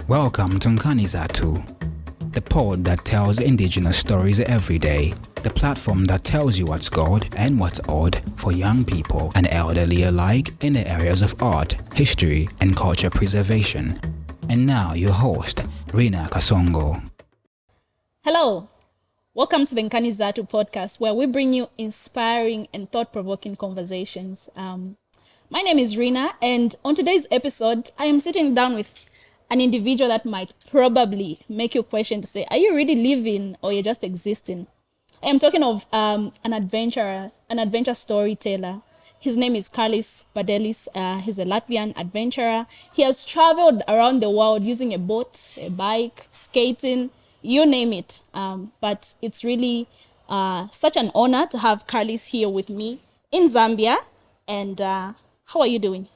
Welcome to Nkanizatu, the pod that tells indigenous stories every day, the platform that tells you what's good and what's odd for young people and elderly alike in the areas of art, history, and culture preservation. And now your host, Rina Kasongo. Hello, welcome to the Nkanizatu podcast, where we bring you inspiring and thought-provoking conversations. My name is Rina, and on today's episode, I am sitting down with an individual that might probably make you question to say, are you really living or you're just existing? I am talking of an adventure storyteller. His name is Karlis Bardelis. He's a Latvian adventurer. He has traveled around the world using a boat, a bike, skating, you name it. But it's really such an honor to have Karlis here with me in Zambia. And how are you doing?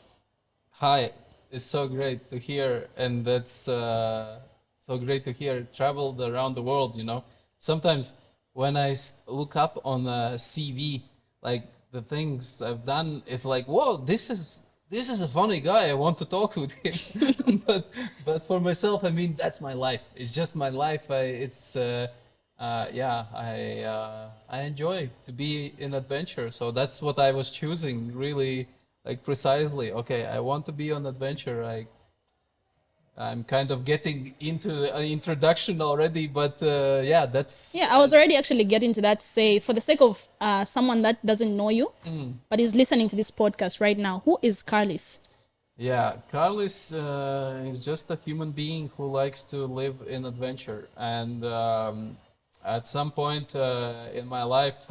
Hi, it's so great to hear, and that's so great to hear. Traveled around the world, you know. Sometimes when I look up on a CV, like the things I've done, it's like, whoa, this is a funny guy. I want to talk with him. but for myself, I mean, that's my life. It's just my life. I enjoy to be in adventure. So that's what I was choosing, really, like precisely. Okay, I want to be on adventure. I'm kind of getting into an introduction already, but that's... Yeah, I was already actually getting to that. Say, for the sake of someone that doesn't know you, but is listening to this podcast right now, who is Karlis? Yeah, Karlis is just a human being who likes to live in adventure. And at some point in my life,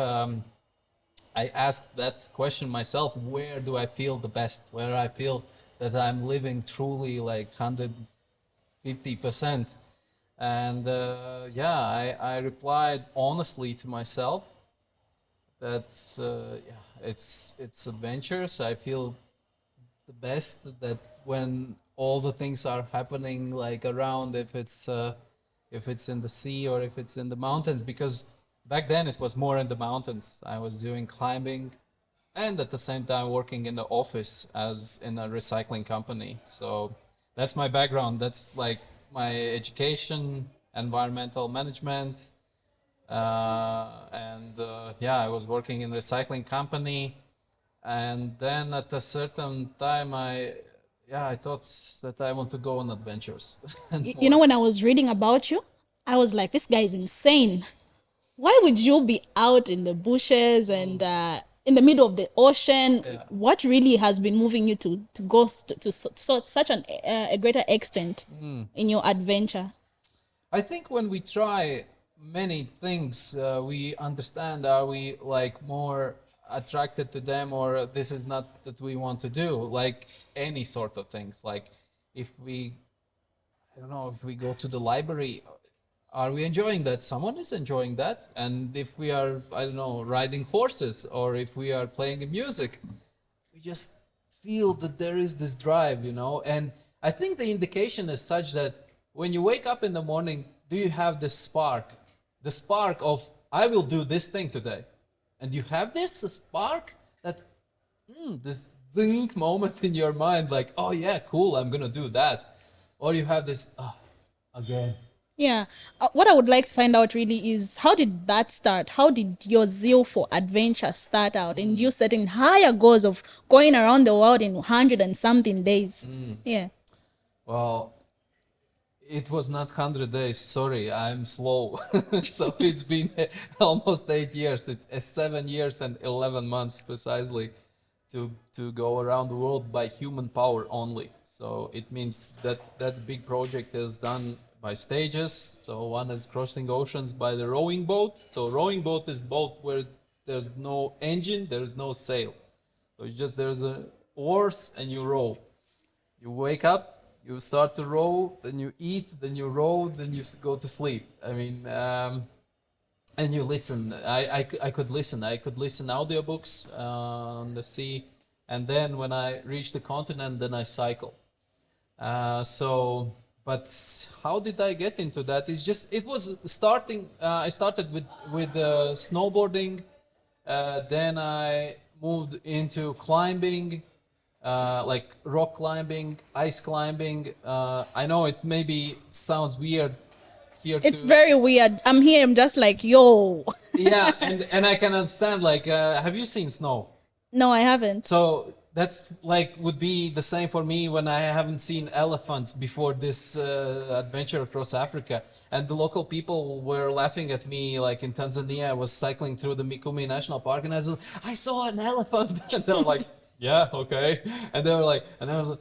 I asked that question myself: where do I feel the best? Where I feel that I'm living truly like 150%. And I replied honestly to myself that it's adventures. I feel the best that when all the things are happening like around, if it's in the sea or if it's in the mountains, because back then it was more in the mountains. I was doing climbing and at the same time working in the office as in a recycling company. So that's my background. That's like my education, environmental management. I was working in a recycling company. And then at a certain time, I thought that I want to go on adventures. You know, when I was reading about you, I was like, this guy is insane. Why would you be out in the bushes and in the middle of the ocean? Yeah. What really has been moving you to go to such a greater extent in your adventure? I think when we try many things, we understand, are we like more attracted to them, or this is not that we want to do, like any sort of things. Like if we go to the library, are we enjoying that? Someone is enjoying that. And if we are, riding horses, or if we are playing music, we just feel that there is this drive, and I think the indication is such that when you wake up in the morning, do you have this spark, the spark of, I will do this thing today? And you have this spark, that this think moment in your mind, like, oh yeah, cool, I'm gonna do that. Or you have this, again. Yeah. What I would like to find out really is, how did that start? How did your zeal for adventure start out? And you setting higher goals of going around the world in 100 and something days. Yeah. Well, it was not 100 days. Sorry, I'm slow. So it's been almost 8 years. It's 7 years and 11 months precisely to go around the world by human power only. So it means that big project is done by stages. So one is crossing oceans by the rowing boat. So rowing boat is boat where there's no engine, there's no sail. So it's just, there's a oars and you row. You wake up, you start to row, then you eat, then you row, then you go to sleep. I mean, and you listen. I could listen. I could listen audiobooks on the sea, and then when I reach the continent, then I cycle. But how did I get into that? It was starting. I started with snowboarding. Then I moved into climbing. like rock climbing, ice climbing. I know it maybe sounds weird here It's too. very weird. I'm here. I'm just like, yo. Yeah, and I can understand. Like, have you seen snow? No, I haven't. So that's like would be the same for me when I haven't seen elephants before this adventure across Africa, and the local people were laughing at me. Like in Tanzania, I was cycling through the Mikumi National Park, and I saw an elephant, and they were like, "Yeah, okay," and they were like, and I was like.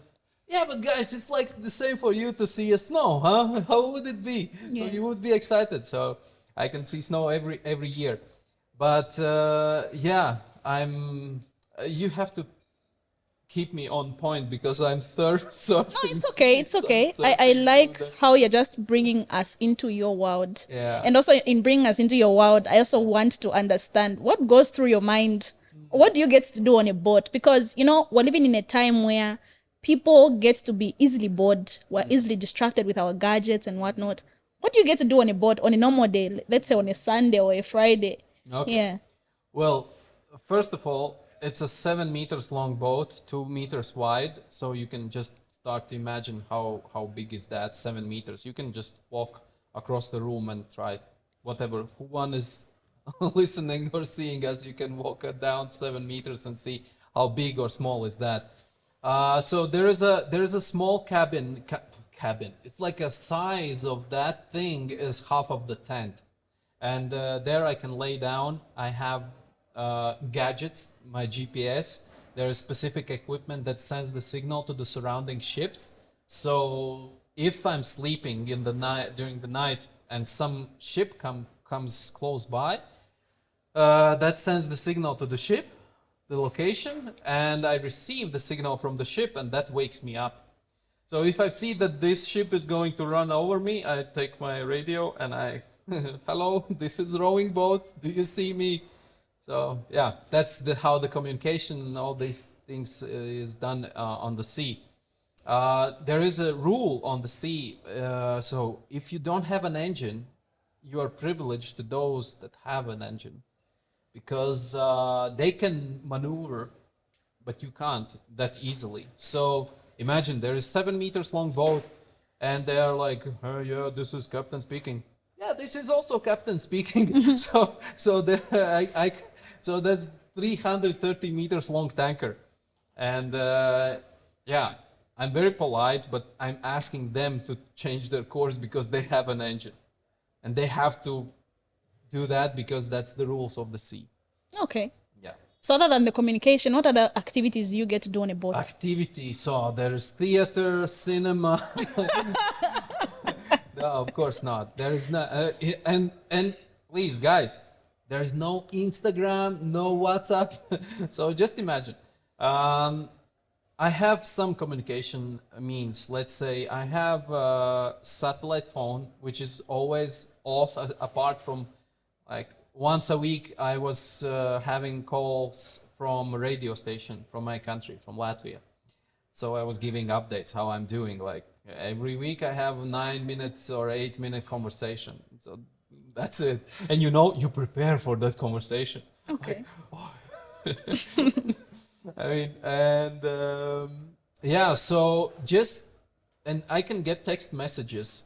Yeah, but guys, it's like the same for you to see a snow, huh? How would it be? So Yeah. you would be excited. So I can see snow every year, but yeah, I'm. You have to keep me on point because I'm surfing. No, it's okay. It's okay. I Surfing through like the. how you're just bringing us into your world. Yeah. And also, in bringing us into your world, I also want to understand what goes through your mind. What do you get to do on a boat? Because, we're living in a time where people get to be easily bored. We're easily distracted with our gadgets and whatnot. What do you get to do on a boat on a normal day? Let's say on a Sunday or a Friday. Okay. Yeah. Well, first of all, it's a 7 meters long boat, 2 meters wide. So you can just start to imagine how big is that 7 meters. You can just walk across the room and try whatever one is listening or seeing us. You can walk down 7 meters and see how big or small is that. So there is a small cabin. It's like a size of that thing is half of the tent, and there I can lay down. I have gadgets, my GPS. There is specific equipment that sends the signal to the surrounding ships. So if I'm sleeping in the night during the night and some ship comes close by, that sends the signal to the ship, the location, and I receive the signal from the ship, and that wakes me up. So if I see that this ship is going to run over me, I take my radio and hello, this is rowing boat. Do you see me? So yeah, that's how the communication and all these things is done on the sea. There is a rule on the sea. So if you don't have an engine, you are privileged to those that have an engine, because they can maneuver, but you can't that easily. So imagine there is 7 meters long boat, and they are like, oh, yeah, this is captain speaking. Yeah, this is also captain speaking. So that's 330 meters long tanker, and yeah, I'm very polite, but I'm asking them to change their course because they have an engine, and they have to do that because that's the rules of the sea. Okay. Yeah. So other than the communication, what other activities do you get to do on a boat? Activity. So there's theater, cinema. No, of course not. There is not. And please, guys, there's no Instagram, no WhatsApp. So just imagine. I have some communication means. Let's say I have a satellite phone, which is always off, apart from like once a week. I was having calls from a radio station from my country, from Latvia. So I was giving updates how I'm doing. Like every week I have 9 minutes or 8 minute conversation. So that's it. And you prepare for that conversation. Okay. I mean, and yeah, so and I can get text messages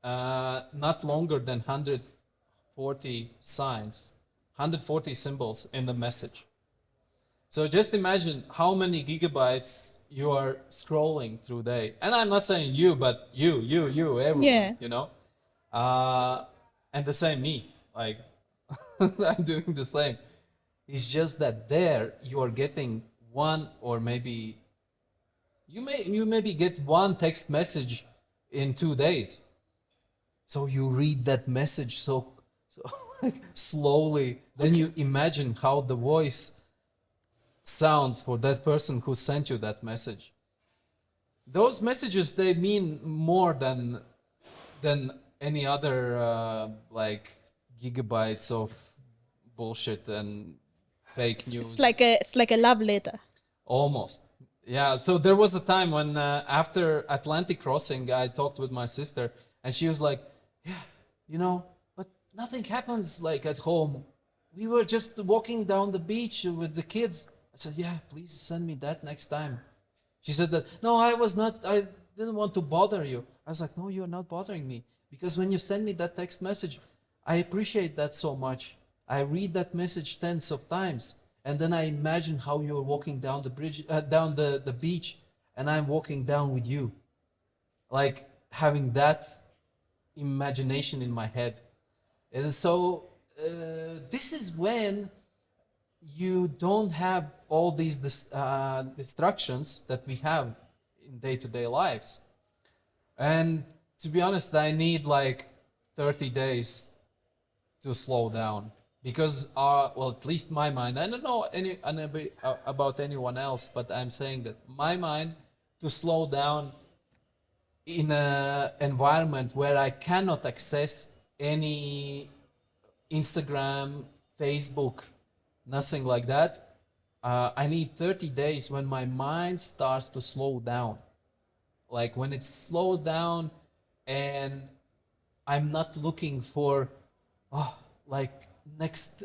not longer than 140 signs, 140 symbols in the message. So just imagine how many gigabytes you are scrolling through day. And I'm not saying you, but you, everyone, Yeah. And the same me, like I'm doing the same. It's just that there you are getting one, or maybe you maybe get one text message in 2 days. So you read that message so slowly. Then you imagine how the voice sounds for that person who sent you that message. Those messages, they mean more than any other like gigabytes of bullshit and fake news. It's like a love letter. Almost. Yeah. So there was a time when after Atlantic crossing, I talked with my sister, and she was like, "Yeah, but nothing happens like at home. We were just walking down the beach with the kids." I said, "Yeah, please send me that next time." She said that, no, I didn't want to bother you. I was like, no, you're not bothering me. Because when you send me that text message, I appreciate that so much. I read that message tens of times. And then I imagine how you're walking down the bridge, down the beach, and I'm walking down with you. Like having that imagination in my head. And so this is when you don't have all these distractions that we have in day-to-day lives. And to be honest, I need like 30 days to slow down because, well, at least my mind, I don't know about anyone else, but I'm saying that my mind to slow down in an environment where I cannot access any Instagram, Facebook, nothing like that. I need 30 days when my mind starts to slow down. Like when it slows down and I'm not looking for, like next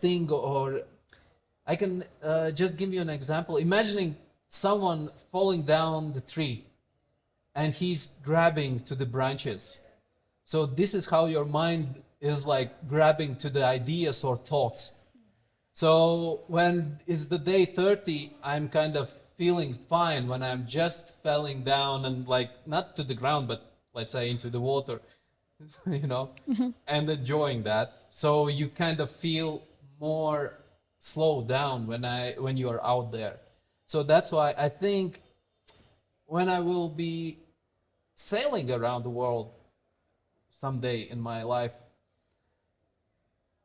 thing, or I can just give you an example. Imagining someone falling down the tree and he's grabbing to the branches. So this is how your mind is like grabbing to the ideas or thoughts. So when it's the day 30, I'm kind of feeling fine when I'm just falling down and like not to the ground, but let's say into the water, and enjoying that. So you kind of feel more slowed down when you are out there. So that's why I think when I will be sailing around the world someday in my life,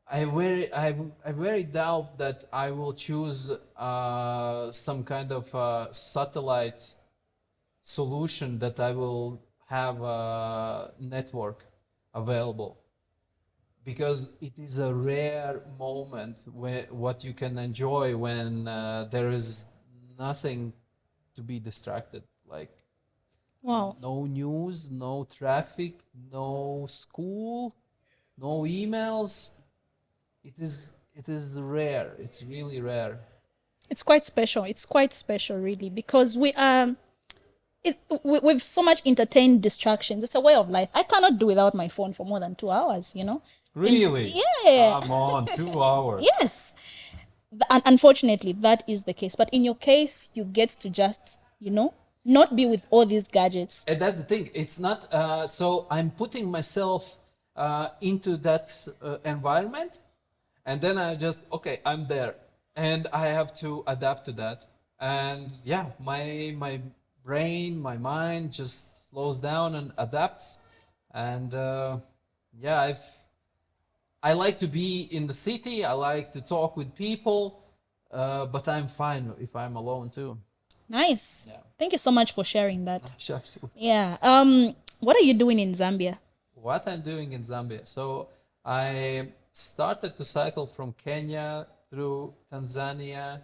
I very doubt that I will choose some kind of satellite solution that I will have a network available, because it is a rare moment what you can enjoy when there is nothing to be distracted, like Wow. no news, no traffic, no school, no emails. It is rare. It's really rare. It's quite special. It's quite special, really, because we've so much entertained distractions. It's a way of life. I cannot do without my phone for more than 2 hours. Really? Yeah. Come on, 2 hours. Yes. Unfortunately, that is the case. But in your case, you get to just, not be with all these gadgets. And that's the thing. It's not. So I'm putting myself into that environment, and then I'm there, and I have to adapt to that. And yeah, my brain, my mind just slows down and adapts. And yeah, I like to be in the city. I like to talk with people, but I'm fine if I'm alone too. Nice. Yeah. Thank you so much for sharing that. Absolutely. Yeah. What are you doing in Zambia? What I'm doing in Zambia. So I started to cycle from Kenya through Tanzania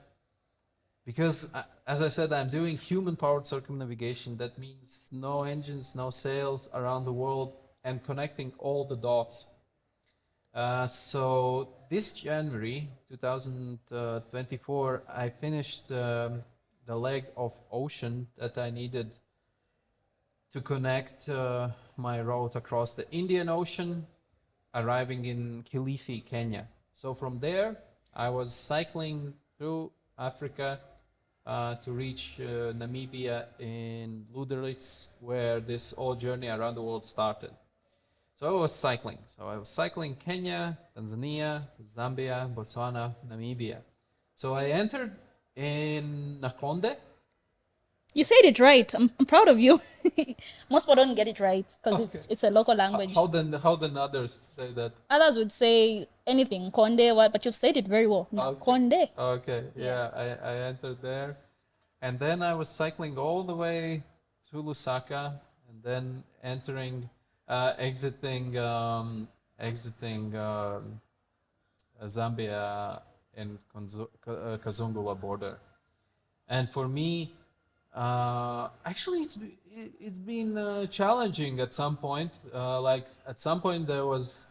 because, as I said, I'm doing human-powered circumnavigation. That means no engines, no sails around the world, and connecting all the dots. So this January 2024, I finished the leg of ocean that I needed to connect my route across the Indian Ocean, arriving in Kilifi, Kenya. So from there, I was cycling through Africa to reach Namibia in Luderitz, where this whole journey around the world started. So I was cycling. So I was cycling Kenya, Tanzania, Zambia, Botswana, Namibia. So I entered in Nakonde. You said it right. I'm proud of you. Most people don't get it right because it's a local language. How then others say that? Others would say anything, Konde, what? But you've said it very well. Konde. Okay, yeah, I entered there. And then I was cycling all the way to Lusaka, and then exiting Zambia in Kazungula border. And for me, actually, it's been challenging at some point. Like at some point, there was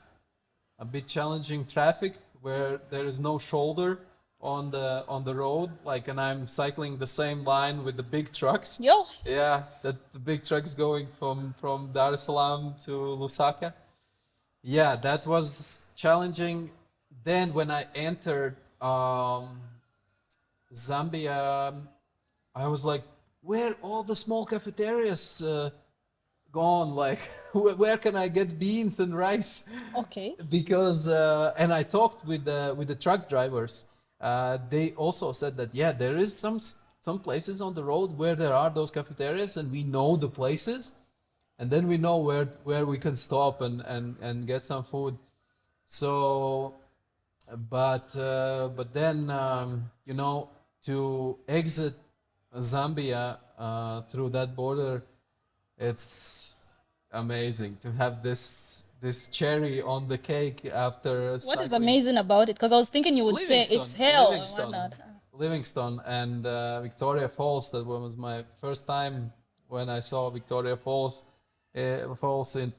a bit challenging traffic where there is no shoulder on the road, like, and I'm cycling the same line with the big trucks. Yo. Yeah, that the big trucks going from Dar es Salaam to Lusaka. Yeah, that was challenging. Then when I entered Zambia, I was like, where all the small cafeterias gone? Like, where can I get beans and rice? Okay. Because and I talked with the truck drivers. They also said that yeah, there is some places on the road where there are those cafeterias, and we know the places, and then we know where we can stop and get some food. So, but then you know, to exit Zambia through that border, it's amazing to have this cherry on the cake after What is cycling. amazing about it? Because I was thinking you would say it's hell and whatnot. Livingstone and Victoria Falls. That was my first time when I saw Victoria Falls. Falls in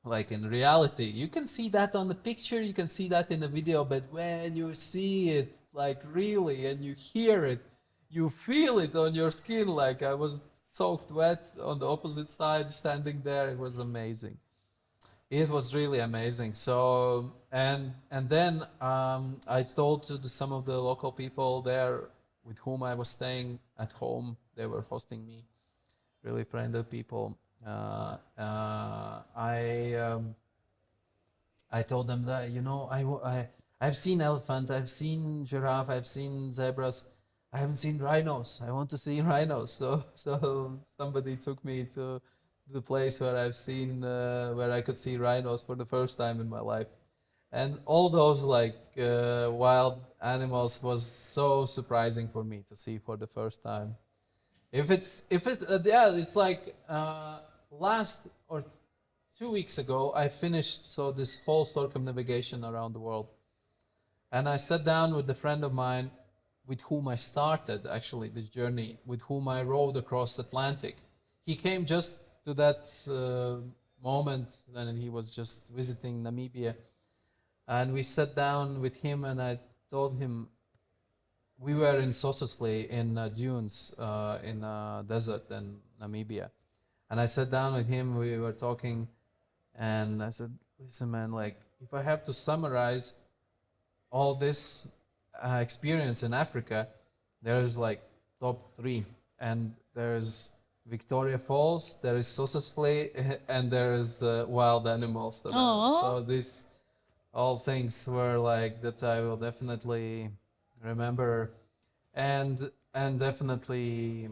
like in reality. You can see that on the picture, you can see that in the video, but when you see it like really and you hear it, you feel it on your skin. Like I was soaked wet on the opposite side, standing there. It was amazing. It was really amazing. So and then I told to some of the local people there with whom I was staying at home. They were hosting me, really friendly people. I told them that you know I've seen elephant, I've seen giraffe, I've seen zebras. I haven't seen rhinos. I want to see rhinos. So somebody took me to the place where I've seen where I could see rhinos for the first time in my life, and all those like wild animals was so surprising for me to see for the first time. Yeah, it's like last or 2 weeks ago I finished so this whole circumnavigation around the world, and I sat down with a friend of mine with whom I started actually this journey, with whom I rowed across Atlantic. He came just to that moment, and he was just visiting Namibia, and we sat down with him, and I told him we were in Sossusvlei in dunes in desert in Namibia, and I sat down with him. We were talking, and I said, "Listen, man, like if I have to summarize all this experience in Africa, there's like top three, and there's Victoria Falls, there is Sossusvlei, and there is wild animals. So these all things were like that I will definitely remember, and definitely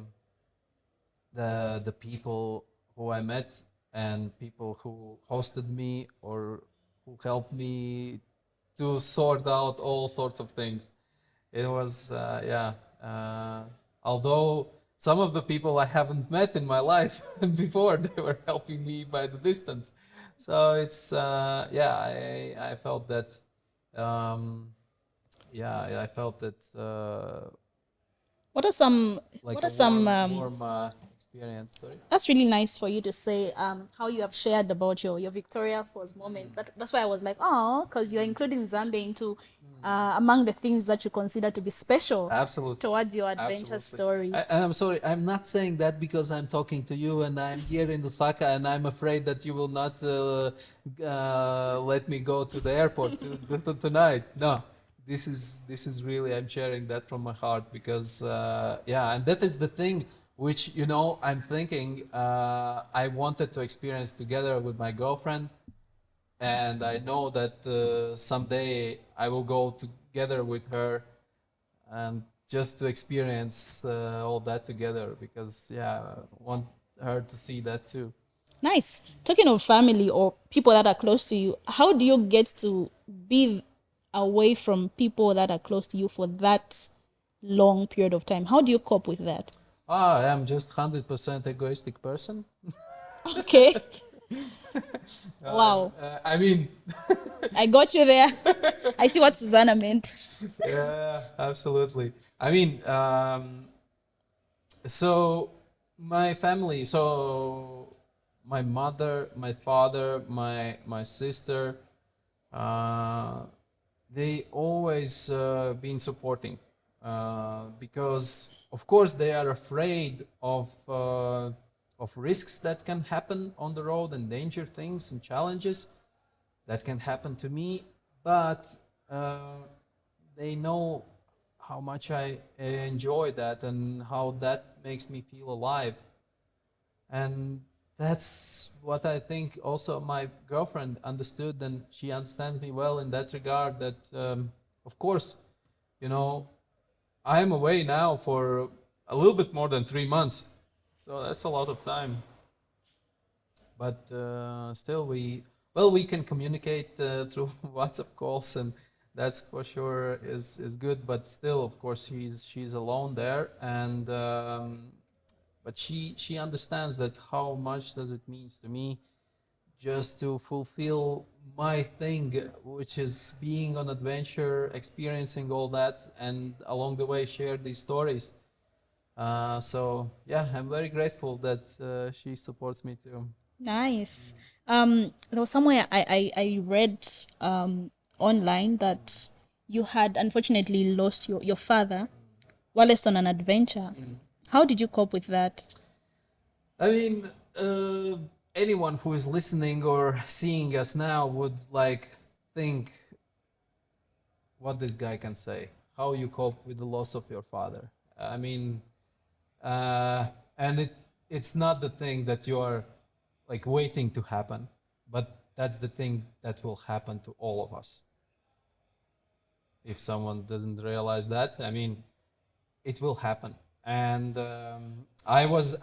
the people who I met and people who hosted me or who helped me to sort out all sorts of things. It was yeah. Although some of the people I haven't met in my life before, they were helping me by the distance. So it's yeah. I felt that yeah. I felt that What are some? like What a are some? warm experience. Sorry. That's really nice for you to say. How you have shared about your Victoria Falls moment. That's why I was like, oh, because you're including Zambia into among the things that you consider to be special Absolutely. towards your adventure story. And I'm sorry, I'm not saying that because I'm talking to you and I'm here in Lusaka and I'm afraid that you will not let me go to the airport tonight. No, this is really, I'm sharing that from my heart because yeah, and that is the thing which you know I'm thinking I wanted to experience together with my girlfriend. And I know that someday I will go together with her and just to experience all that together because yeah, I want her to see that too. Nice. Talking of family or people that are close to you, how do you get to be away from people that are close to you for that long period of time? How do you cope with that? I am just 100% egoistic person. Okay. Wow. I mean, I got you there. I see what Susanna meant. yeah, absolutely. I mean, so my family, so my mother, my father, my sister, they always been supporting because of course they are afraid of risks that can happen on the road and danger things and challenges that can happen to me, but they know how much I enjoy that and how that makes me feel alive. And that's what I think also my girlfriend understood, and she understands me well in that regard. That of course, you know, I am away now for a little bit more than 3 months, so that's a lot of time. But still, we can communicate through WhatsApp calls, and that's for sure is good. But still, of course, she's alone there, and but she understands that how much does it means to me just to fulfill my thing, which is being on adventure, experiencing all that, and along the way share these stories. So yeah, I'm very grateful that she supports me too. Nice. There was somewhere I read online that you had unfortunately lost your father whilst on an adventure. How did you cope with that? I mean, anyone who is listening or seeing us now would like think what this guy can say, how you cope with the loss of your father. I mean, uh, and it's not the thing that you are like waiting to happen, but that's the thing that will happen to all of us. If someone doesn't realize that, I mean, it will happen. And I was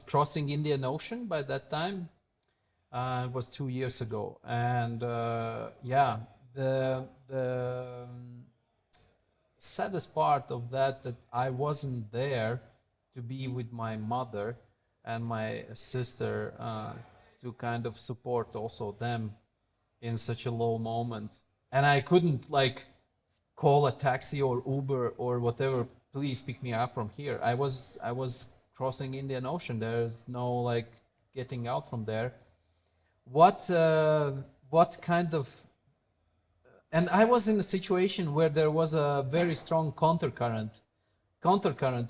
crossing Indian Ocean by that time. It was 2 years ago, and yeah, the saddest part of that I wasn't there to be with my mother and my sister to kind of support also them in such a low moment, and I couldn't like call a taxi or Uber or whatever. Please pick me up from here. I was crossing Indian Ocean. There's no like getting out from there. What kind of, and I was in a situation where there was a very strong countercurrent.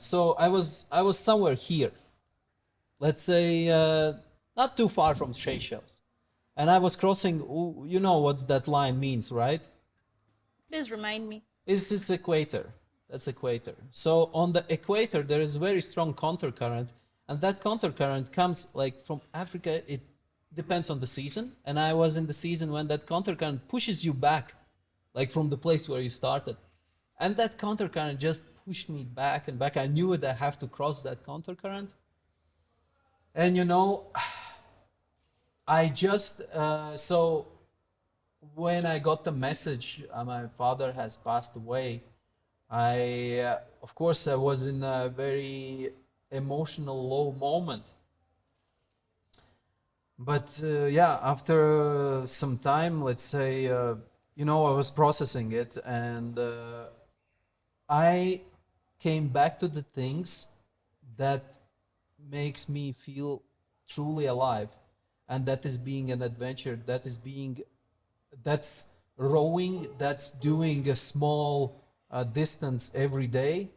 So I was somewhere here, let's say not too far from Seychelles, and I was crossing. You know what that line means, right? Please remind me. It's equator. That's equator. So on the equator there is very strong countercurrent, and that countercurrent comes like from Africa. It depends on the season, and I was in the season when that countercurrent pushes you back, like from the place where you started, and that countercurrent just pushed me back and back. I knew that I have to cross that countercurrent, and I just so when I got the message my father has passed away, of course, I was in a very emotional, low moment. But yeah, after some time, let's say, I was processing it, and I came back to the things that makes me feel truly alive, and that is being an adventure. That's rowing. That's doing a small distance every day,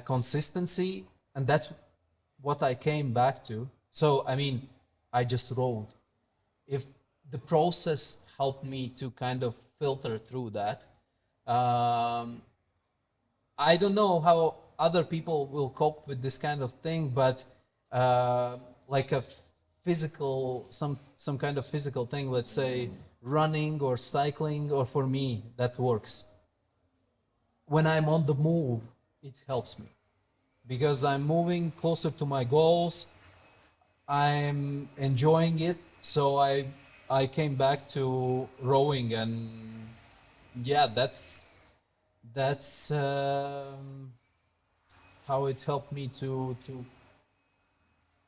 consistency, and that's what I came back to. So I mean, I just rowed. If the process helped me to kind of filter through that, um, I don't know how other people will cope with this kind of thing, but like a physical, some kind of physical thing, let's say running or cycling, or for me that works. When I'm on the move, it helps me because I'm moving closer to my goals. I'm enjoying it, so I came back to rowing, and yeah, that's how it helped me to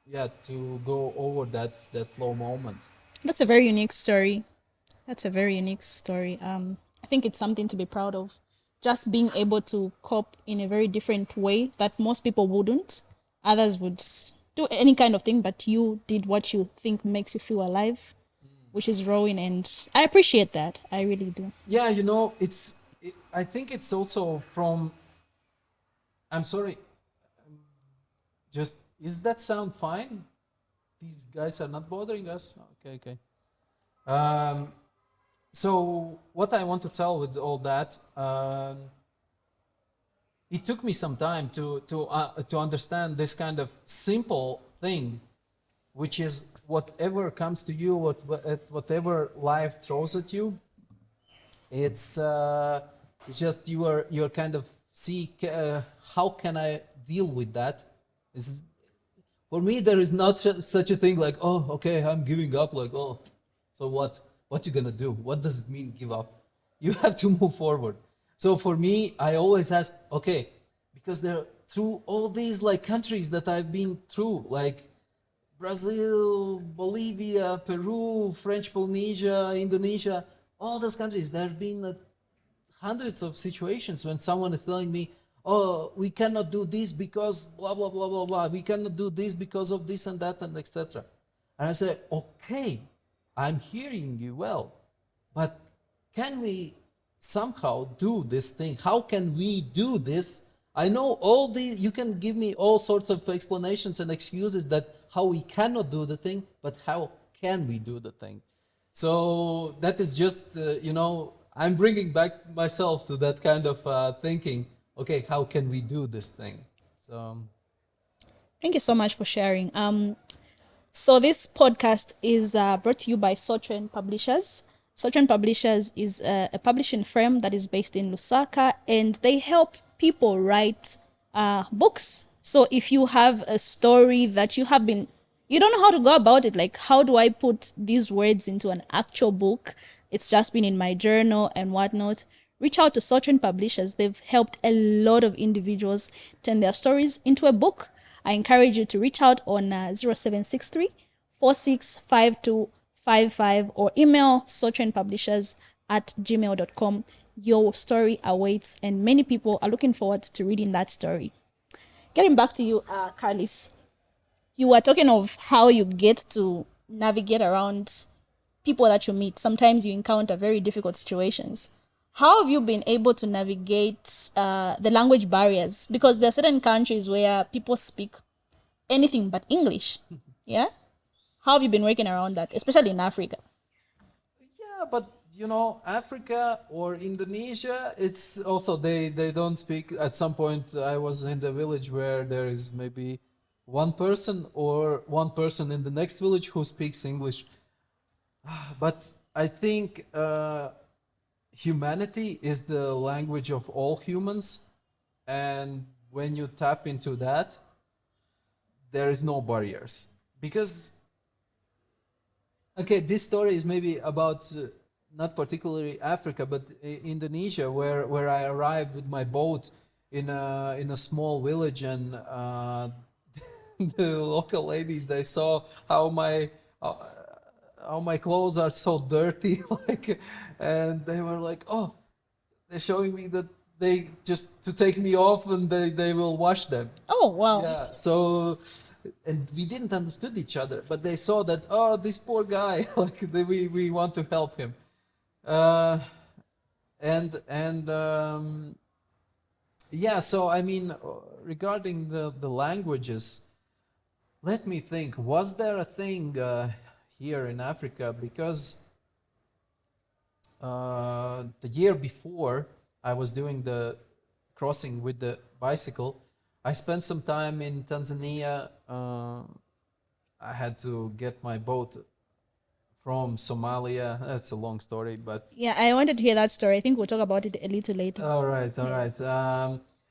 yeah to go over that low moment. That's a very unique story. That's a very unique story. I think it's something to be proud of. Just being able to cope in a very different way that most people wouldn't. Others would do any kind of thing, but you did what you think makes you feel alive, which is rowing, and I appreciate that. I really do. Yeah, I think it's also from. I'm sorry. Just is that sound fine? These guys are not bothering us. Okay, okay. Um, so what I want to tell with all that, it took me some time to understand this kind of simple thing, which is whatever comes to you, whatever life throws at you, it's just you're kind of see how can I deal with that. Is for me there is not such a thing like, oh, okay, I'm giving up, like, oh, so what you gonna do, what does it mean give up? You have to move forward. So for me I always ask, okay, because they're through all these like countries that I've been through, like Brazil, Bolivia, Peru, French Polynesia, Indonesia, all those countries, there have been hundreds of situations when someone is telling me, oh, we cannot do this because blah, blah, blah, blah, blah. We cannot do this because of this and that and etc. And I say, okay, I'm hearing you well, but can we somehow do this thing? How can we do this? I know all the, you can give me all sorts of explanations and excuses that how we cannot do the thing, but how can we do the thing? So that is just, I'm bringing back myself to that kind of thinking. Okay, how can we do this thing? So, Thank you so much for sharing. So this podcast is brought to you by Sotren Publishers. Sotren Publishers is a publishing firm that is based in Lusaka, and they help people write books. So if you have a story that you don't know how to go about it, like how do I put these words into an actual book? It's just been in my journal and whatnot. Reach out to Sotren Publishers. They've helped a lot of individuals turn their stories into a book. I encourage you to reach out on 0763 465255 or email sotrenpublishers@gmail.com. Your story awaits, and many people are looking forward to reading that story. Getting back to you, Karlis, you were talking of how you get to navigate around people that you meet. Sometimes you encounter very difficult situations. How have you been able to navigate the language barriers? Because there are certain countries where people speak anything but English. Yeah? How have you been working around that, especially in Africa? yeah, but Africa or Indonesia, it's also they don't speak. At some point, I was in the village where there is maybe one person or one person in the next village who speaks English. But I think humanity is the language of all humans, and when you tap into that, there is no barriers. Because, okay, this story is maybe about not particularly Africa, but Indonesia, where I arrived with my boat in a small village, and the local ladies, they saw how my clothes are so dirty, like, and they were like, oh, they're showing me that they just to take me off and they will wash them. Oh, wow. Yeah, so, and we didn't understood each other, but they saw that, oh, this poor guy, like we want to help him. Yeah, so I mean, regarding the languages, let me think, was there a thing here in Africa? Because the year before I was doing the crossing with the bicycle, I spent some time in Tanzania. I had to get my boat from Somalia. That's a long story, but Yeah, I wanted to hear that story. I think we'll talk about it a little later. all right, all right.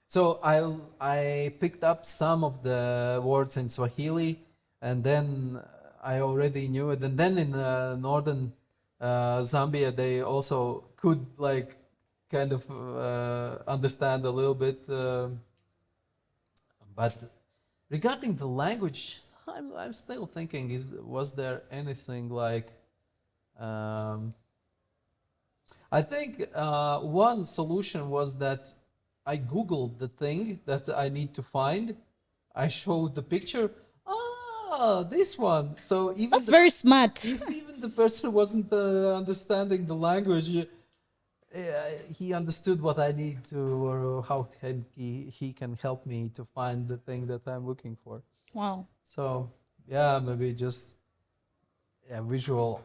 So I picked up some of the words in Swahili, and then I already knew it. And then in northern Zambia, they also could like kind of understand a little bit. But regarding the language, I'm still thinking: was there anything like? I think one solution was that I googled the thing that I need to find. I showed the picture. Ah, this one. So That's very smart. if even the person wasn't understanding the language, he understood what I need to, or how can he can help me to find the thing that I'm looking for. Wow. So yeah, maybe just visual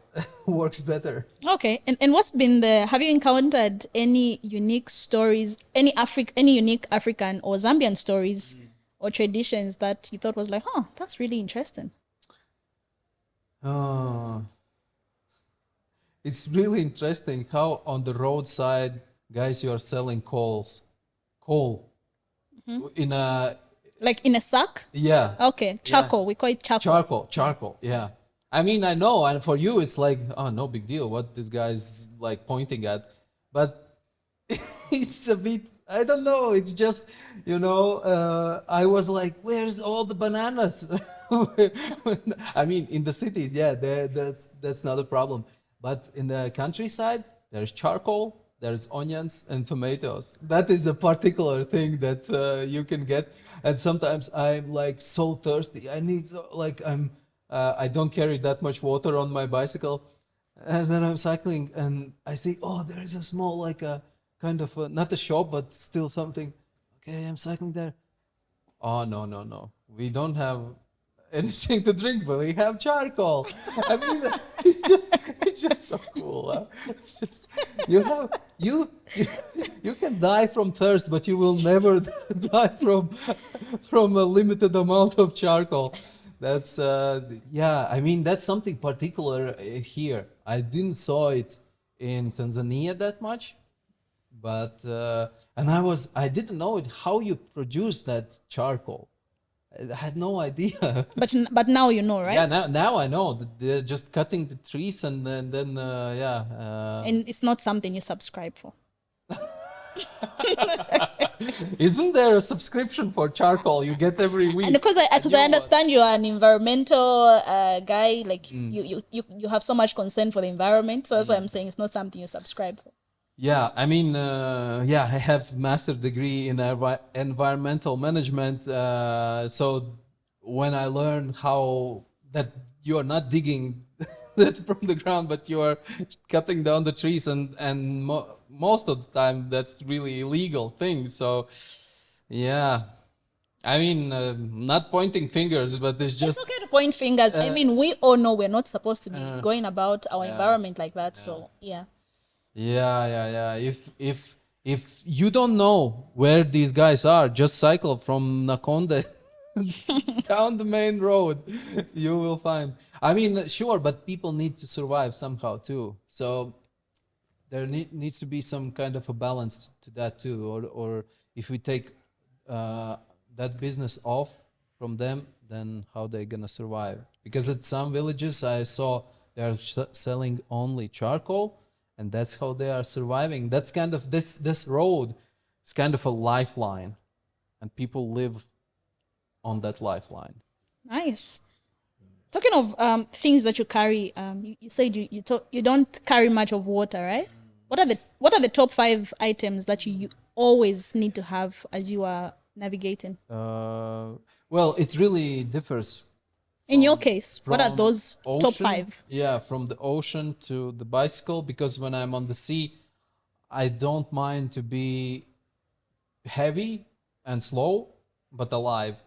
works better. Okay. And what's been have you encountered any unique stories, any unique African or Zambian stories or traditions that you thought was like, huh, that's really interesting? Uh, it's really interesting how on the roadside, guys, you are selling coal in a Like in a sack? yeah. Okay. Charcoal. We call it charcoal. Charcoal, yeah. I mean, I know, and for you, it's like, oh, no big deal. What this guy's like pointing at, but it's a bit. I don't know. It's just, I was like, where's all the bananas? I mean, in the cities, yeah, that's not a problem. But in the countryside, there's charcoal, there's onions and tomatoes. That is a particular thing that you can get. And sometimes I'm like so thirsty. I don't carry that much water on my bicycle. And then I'm cycling and I see, oh, there is a small, like a kind of, not a shop, but still something. Okay, I'm cycling there. Oh, no, no, no. We don't have anything to drink, but we have charcoal. I mean, it's just so cool. Huh? It's just, you can die from thirst, but you will never die from a limited amount of charcoal. That's I mean, that's something particular here. I didn't saw it in Tanzania that much, but and I didn't know it how you produce that charcoal. I had no idea. But now you know, right? Yeah, now I know that they're just cutting the trees and then And it's not something you subscribe for. Isn't there a subscription for charcoal you get every week? And because I understand you are an environmental guy, like you have so much concern for the environment, so that's why I'm saying it's not something you subscribe for. Yeah, I mean, I have master degree in environmental management. So when I learned how that you are not digging that from the ground, but you are cutting down the trees, and most of the time that's really illegal thing. So yeah, I mean, not pointing fingers, but it's just It's okay to point fingers. I mean, we all know we're not supposed to be going about our environment like that. So yeah. Yeah. If you don't know where these guys are, just cycle from Nakonde down the main road. You will find. I mean, sure, but people need to survive somehow too. So there needs to be some kind of a balance to that too. Or if we take that business off from them, then how they gonna survive? Because at some villages I saw they're selling only charcoal. And that's how they are surviving. That's kind of this road is kind of a lifeline, and people live on that lifeline. Nice. Talking of things that you carry, you said you don't carry much of water, right? What are the top 5 items that you always need to have as you are navigating? Well, it really differs. In your case, what are those top 5? Yeah, from the ocean to the bicycle, because when I'm on the sea, I don't mind to be heavy and slow, but alive.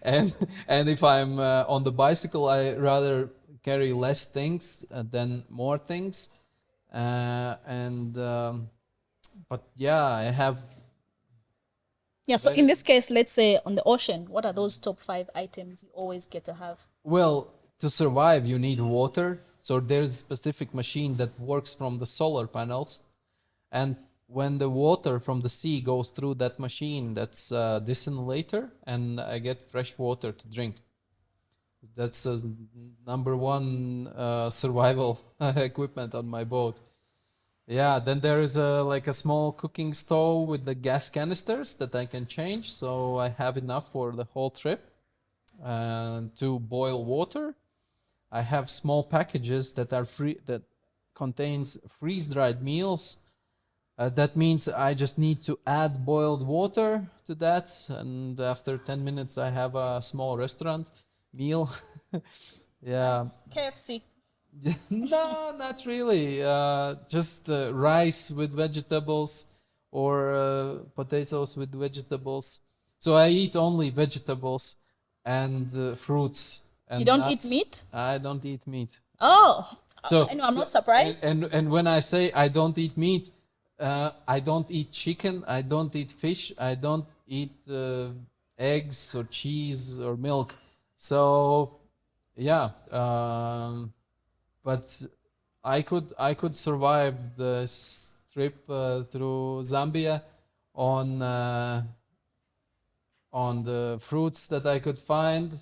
and if I'm on the bicycle, I rather carry less things than more things. But yeah, I have. Yeah, so in this case, let's say on the ocean, what are those top 5 items you always get to have? Well, to survive, you need water. So there's a specific machine that works from the solar panels. And when the water from the sea goes through that machine, that's desalinator, and I get fresh water to drink. That's number one survival equipment on my boat. Yeah, then there is a small cooking stove with the gas canisters that I can change, so I have enough for the whole trip. To boil water, I have small packages that are free that contains freeze-dried meals. That means I just need to add boiled water to that, and after 10 minutes I have a small restaurant meal. Yeah. KFC. No, not really. Just rice with vegetables or potatoes with vegetables. So I eat only vegetables and fruits You and don't eat nuts. meat? I don't eat meat. Oh, So, I know. I'm so not surprised. and when I say I don't eat meat, I don't eat chicken. I don't eat fish. I don't eat eggs or cheese or milk. So, yeah. But I could survive the trip through Zambia on on the fruits that I could find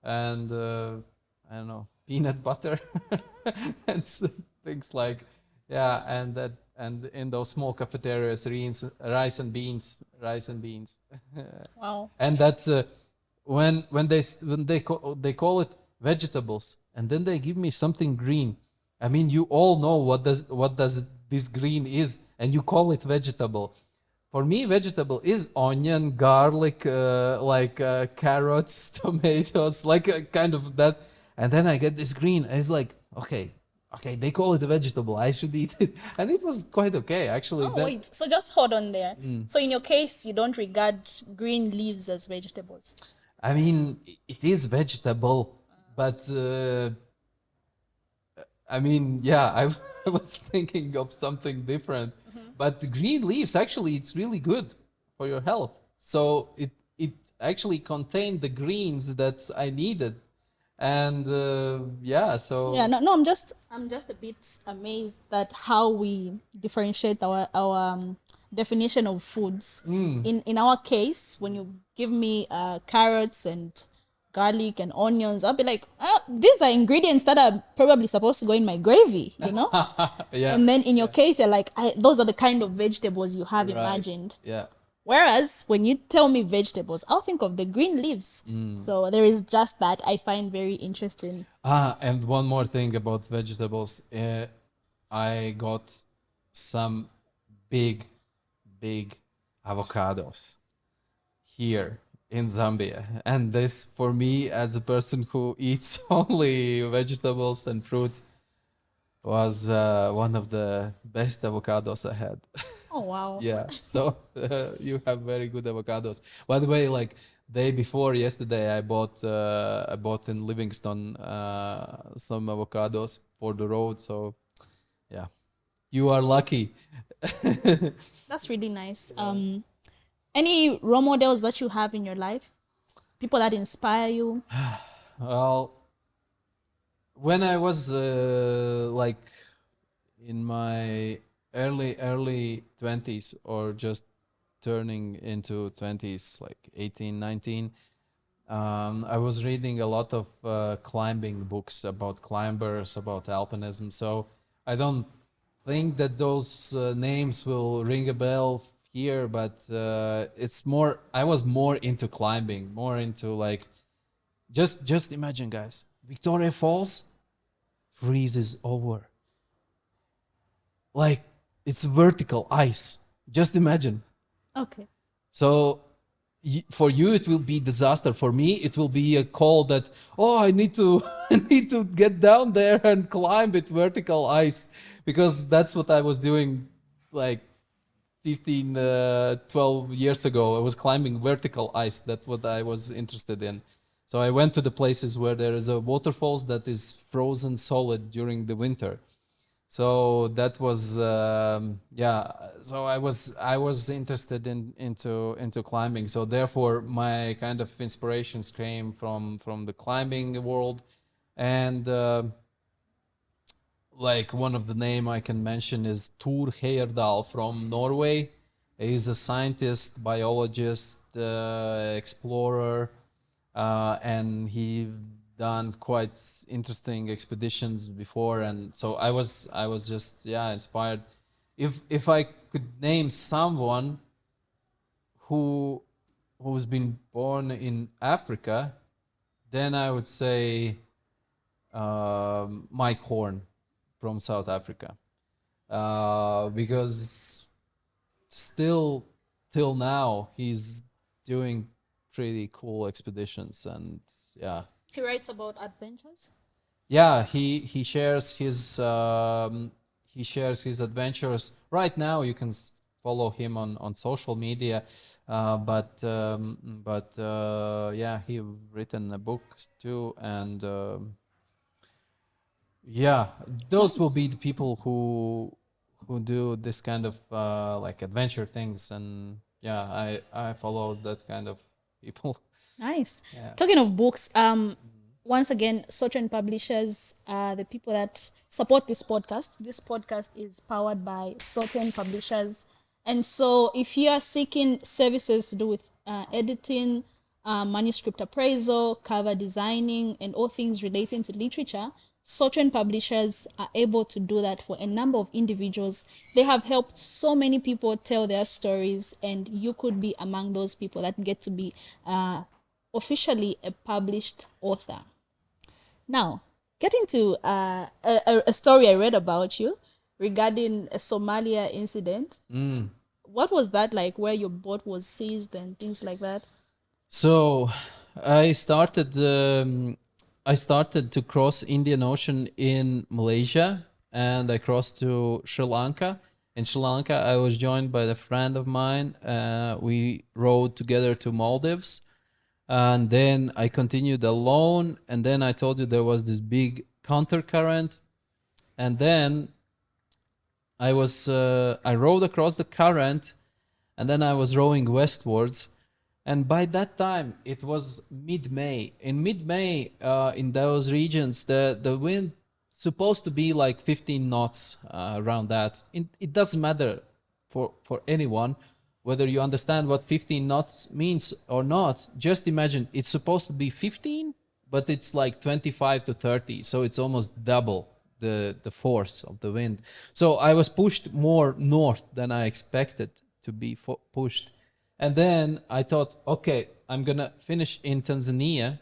and I don't know, peanut butter and things like, yeah, and that and in those small cafeterias, rice and beans, Wow. and that's when they call it vegetables, and then they give me something green. I mean, you all know what does this green is, and you call it vegetable. For me, vegetable is onion, garlic, like carrots, tomatoes, like kind of that. And then I get this green. And it's like, okay, they call it a vegetable. I should eat it, and it was quite okay actually. Oh, wait. So just hold on there. So in your case, you don't regard green leaves as vegetables. I mean, it is vegetable, but I mean, yeah, I was thinking of something different. But the green leaves, actually, it's really good for your health. So it actually contained the greens that I needed, and yeah, Yeah, so no, I'm just a bit amazed at how we differentiate our definition of foods. In our case, when you give me carrots and garlic and onions, I'll be like, these are ingredients that are probably supposed to go in my gravy, you know? yeah, And then in your case, you're like, those are the kind of vegetables you have right, imagined. yeah. Whereas when you tell me vegetables, I'll think of the green leaves. So there is just that I find very interesting. And one more thing about vegetables. I got some big, big avocados here in Zambia. And this, for me, as a person who eats only vegetables and fruits, was one of the best avocados I had. Oh, wow. Yeah, so you have very good avocados. By the way, like day before yesterday, I bought in Livingston some avocados for the road. So yeah, you are lucky. That's really nice. Any role models that you have in your life? People that inspire you? Well, when I was like in my early 20s or just turning into 20s, like 18, 19, I was reading a lot of climbing books about climbers, about alpinism. So I don't think that those names will ring a bell here, but it's more. I was more into climbing, more into like just imagine, guys. Victoria Falls freezes over, like it's vertical ice. Just imagine. Okay. So for you it will be disaster. For me it will be a call that, oh, I need to I need to get down there and climb it vertical ice, because that's what I was doing like 15 12 years ago. I was climbing vertical ice. That's what I was interested in. So I went to the places where there is a waterfalls that is frozen solid during the winter. So that was yeah. So I was interested into climbing. So therefore my kind of inspirations came from the climbing world. And like one of the name I can mention is Thor Heyerdahl from Norway. He's a scientist, biologist, explorer, and he done quite interesting expeditions before. And so I was just, yeah, inspired. If I could name someone who who's been born in Africa, then I would say Mike Horn from South Africa, because still till now he's doing pretty cool expeditions. And yeah, He writes about adventures. yeah, he shares his adventures. Right now, you can follow him on social media, but yeah, he written a book too, and yeah, those will be the people who do this kind of like adventure things, and yeah, I follow that kind of people. Nice. Yeah. Talking of books, once again, Sochen Publishers are the people that support this podcast. This podcast is powered by Sochen Publishers. And so if you are seeking services to do with editing, manuscript appraisal, cover designing, and all things relating to literature, Sochen Publishers are able to do that for a number of individuals. They have helped so many people tell their stories, and you could be among those people that get to be officially a published author. Now, getting to a story I read about you regarding a Somalia incident. What was that like, where your boat was seized and things like that? So I started to cross Indian Ocean in Malaysia, and I crossed to Sri Lanka. In Sri Lanka, I was joined by a friend of mine. We rowed together to Maldives, and then I continued alone. And then I told you there was this big counter current, and then I rowed across the current, and then I was rowing westwards. And by that time, it was mid-May. In mid-May, in those regions, the wind supposed to be like 15 knots around that. It doesn't matter for anyone whether you understand what 15 knots means or not. Just imagine it's supposed to be 15, but it's like 25 to 30. So it's almost double the force of the wind. So I was pushed more north than I expected to be pushed. And then I thought, okay, I'm going to finish in Tanzania.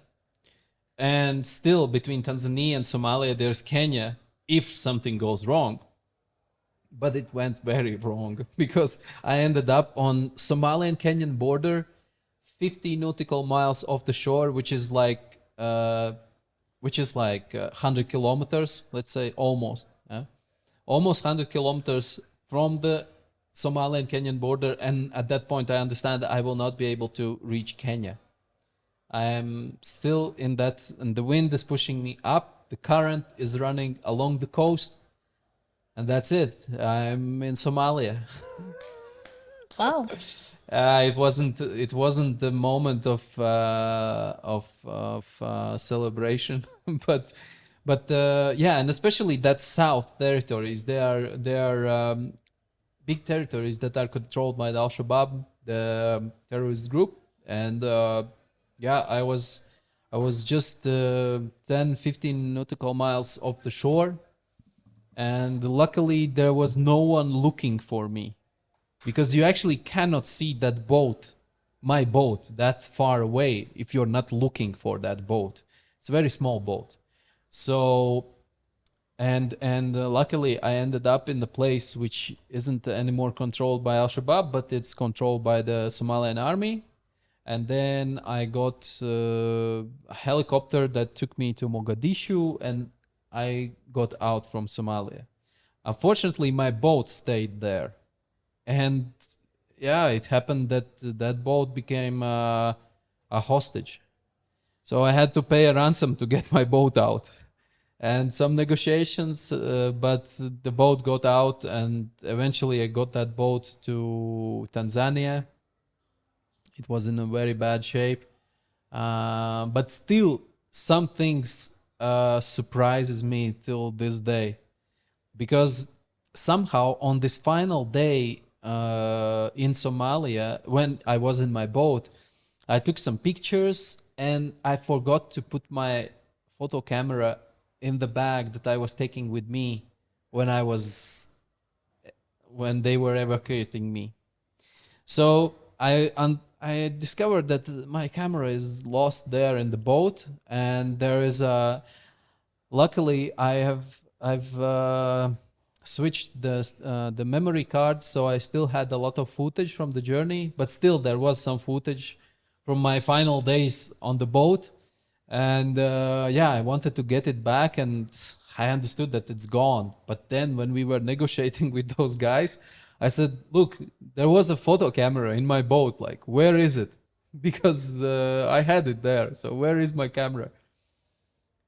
And still between Tanzania and Somalia, there's Kenya if something goes wrong. But it went very wrong because I ended up on Somalian Kenyan border, 50 nautical miles off the shore, which is like 100 kilometers, let's say, almost. Almost 100 kilometers from the Somalian Kenyan border, and at that point I understand I will not be able to reach Kenya. I am still in that, and the wind is pushing me up. The current is running along the coast, and that's it. I'm in Somalia. Wow. It wasn't the moment of celebration, but yeah, and especially that south territories. They are big territories that are controlled by the Al-Shabaab, the terrorist group. And yeah, I was just 10-15 nautical miles off the shore, and luckily there was no one looking for me, because you actually cannot see that boat, my boat, that far away if you're not looking for that boat. It's a very small boat. So and luckily I ended up in the place which isn't anymore controlled by Al-Shabaab, but it's controlled by the Somalian army. And then I got a helicopter that took me to Mogadishu, and I got out from Somalia. Unfortunately, my boat stayed there, and yeah, it happened that that boat became a hostage. So I had to pay a ransom to get my boat out, and some negotiations, but the boat got out, and eventually I got that boat to Tanzania. It was in a very bad shape, but still some things surprises me till this day, because somehow on this final day in Somalia, when I was in my boat, I took some pictures and I forgot to put my photo camera in the bag that I was taking with me when they were evacuating me. So I discovered that my camera is lost there in the boat, and there is a. Luckily, I've switched the memory card, so I still had a lot of footage from the journey, but still there was some footage from my final days on the boat. And yeah, I wanted to get it back, and I understood that it's gone. But then when we were negotiating with those guys, I said, look, there was a photo camera in my boat. Like, where is it? Because I had it there. So where is my camera?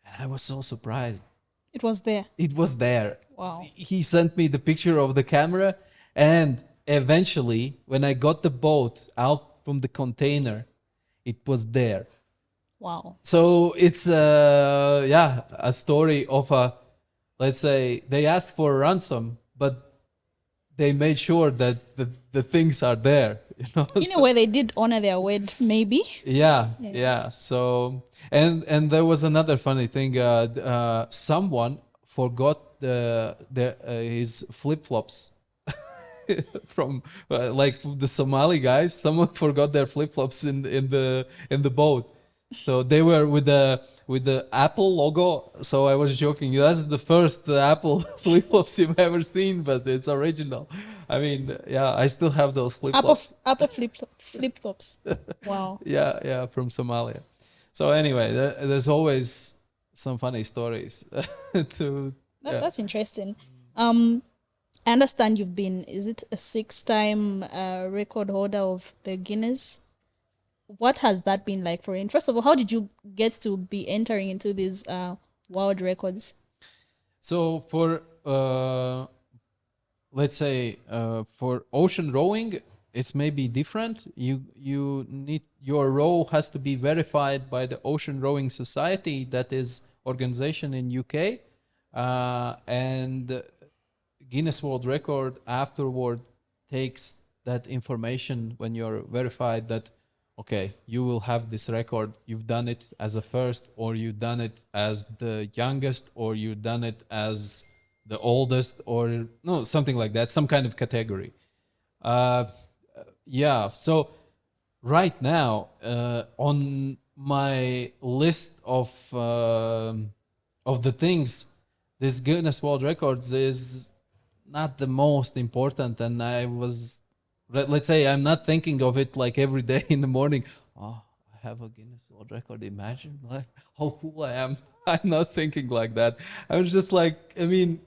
And I was so surprised. It was there. It was there. Wow. He sent me the picture of the camera, and eventually, when I got the boat out from the container, it was there. Wow. So it's yeah, a story of a, let's say, they asked for a ransom, but they made sure that the things are there. You know, In a way, they did honor their word, maybe. yeah. So and there was another funny thing. Someone forgot his flip flops from like the Somali guys. Someone forgot their flip flops in the boat. So they were with the Apple logo. So I was joking. That's the first Apple flip flops you've ever seen, but it's original. I mean, yeah, I still have those flip flops. Apple flip flops. Wow. Yeah, from Somalia. So anyway, there's always some funny stories to. Yeah. That's interesting. I understand you've been, is it a 6-time record holder of the Guinness? What has that been like for you? And first of all, how did you get to be entering into these world records? So for let's say for ocean rowing, it's maybe different. You need, your row has to be verified by the Ocean Rowing Society, that is organization in UK, and Guinness World Record afterward takes that information when you're verified that, okay, you will have this record. You've done it as a first, or you've done it as the youngest, or you've done it as the oldest, or no, something like that, some kind of category. Yeah, so right now on my list of the things, this Guinness World Records is not the most important, and I was, let's say, I'm not thinking of it like every day in the morning. Oh, I have a Guinness World Record. Imagine like how cool I am. I'm not thinking like that. I was just like, I mean,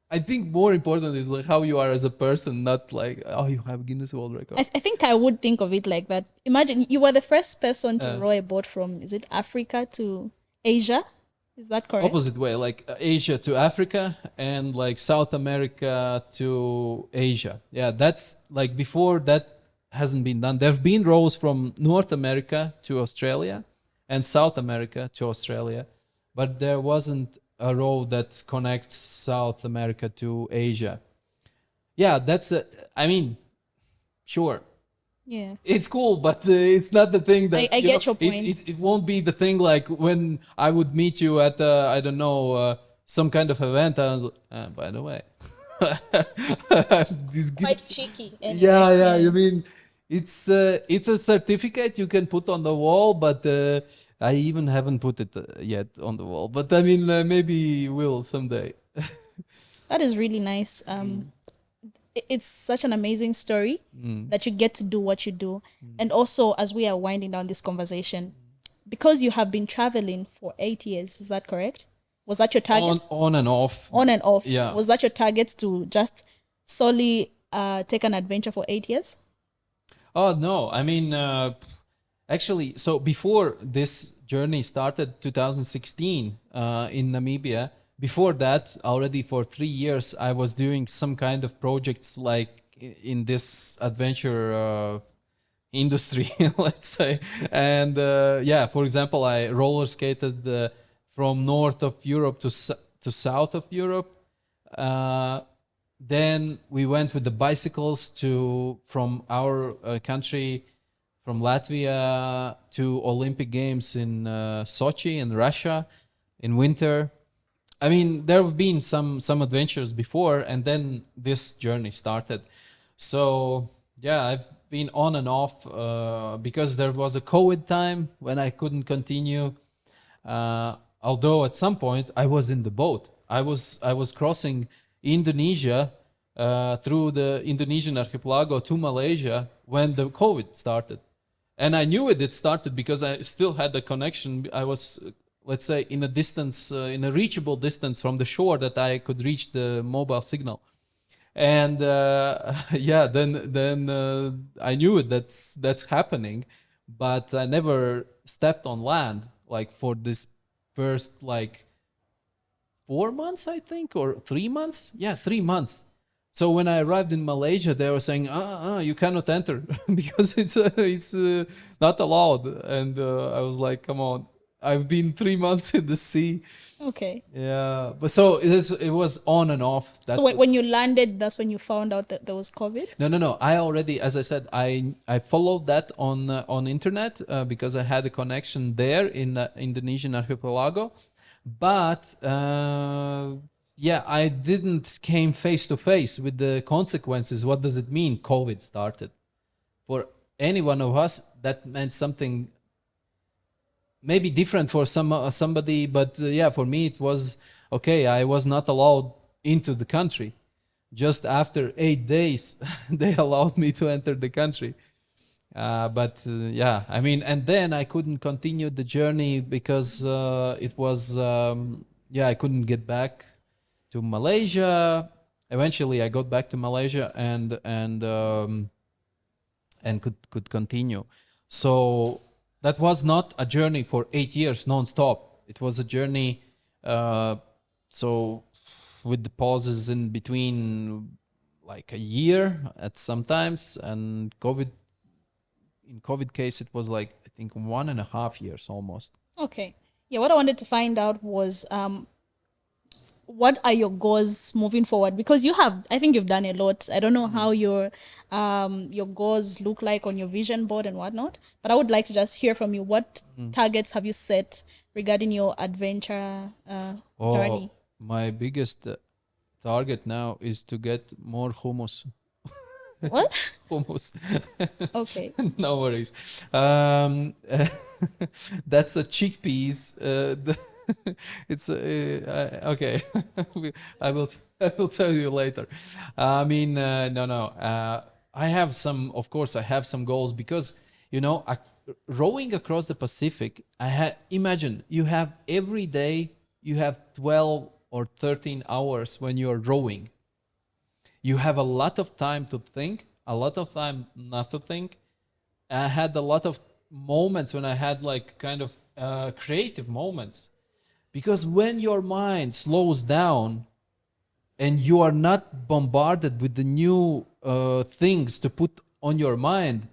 I think more important is like how you are as a person, not like, oh, you have Guinness World Record. I think I would think of it like that. Imagine you were the first person to row a boat from, is it Africa to Asia? Is that correct? Opposite way, like Asia to Africa, and like South America to Asia. Yeah, that's like, before that hasn't been done. There have been rows from North America to Australia and South America to Australia, but there wasn't a row that connects South America to Asia. Yeah, that's I mean, sure. Yeah. It's cool, but it's not the thing that I get your point. It won't be the thing like when I would meet you at I don't know, some kind of event. I was like, by the way, these Quite gifts. cheeky. Anyway. Yeah. I mean, it's a certificate you can put on the wall, but I even haven't put it yet on the wall. But I mean, maybe will someday. That is really nice. It's such an amazing story that you get to do what you do. And also, as we are winding down this conversation, because you have been traveling for 8 years, is that correct? Was that your target? On and off. On and off. Yeah. Was that your target, to just solely take an adventure for 8 years? Oh, no. I mean, actually, so before this journey started, 2016, in Namibia, before that, already for 3 years, I was doing some kind of projects like in this adventure industry, let's say. And yeah, for example, I roller skated from north of Europe to south of Europe. Then we went with the bicycles from our country, from Latvia, to Olympic Games in Sochi in Russia in winter. I mean, there have been some adventures before, and then this journey started. So yeah, I've been on and off because there was a COVID time when I couldn't continue. Although at some point I was in the boat. I was crossing Indonesia through the Indonesian archipelago to Malaysia when the COVID started. And I knew it started because I still had the connection. I was, let's say, in a distance, in a reachable distance from the shore that I could reach the mobile signal. And yeah, then I knew it. That's happening, but I never stepped on land like for this first like 4 months, I think, or 3 months. Yeah, 3 months. So when I arrived in Malaysia, they were saying, you cannot enter because it's not allowed. And I was like, come on, I've been 3 months in the sea. Okay. Yeah, but so it was on and off. So when you landed, that's when you found out that there was COVID? No. I already, as I said, I followed that on internet because I had a connection there in the Indonesian archipelago. But yeah, I didn't came face to face with the consequences. What does it mean? COVID started. For any one of us, that meant something maybe different for somebody, but yeah, for me it was okay. I was not allowed into the country. Just after 8 days, they allowed me to enter the country. But yeah, I mean, and then I couldn't continue the journey because it was yeah, I couldn't get back to Malaysia. Eventually, I got back to Malaysia and could continue. So that was not a journey for 8 years non-stop. It was a journey, so with the pauses in between, like a year at sometimes, and COVID. In COVID case, it was like I think 1.5 years almost. Okay. Yeah, what I wanted to find out was what are your goals moving forward? Because I think you've done a lot. I don't know how your goals look like on your vision board and whatnot, but I would like to just hear from you. What targets have you set regarding your adventure journey? My biggest target now is to get more hummus. What? Hummus. Okay. No worries. That's a chickpeas. It's okay. I will tell you later. I mean, no. I have some. Of course, I have some goals because rowing across the Pacific. Imagine you have every day. You have 12 or 13 hours when you are rowing. You have a lot of time to think, a lot of time not to think. I had a lot of moments when I had like kind of creative moments. Because when your mind slows down and you are not bombarded with the new things to put on your mind,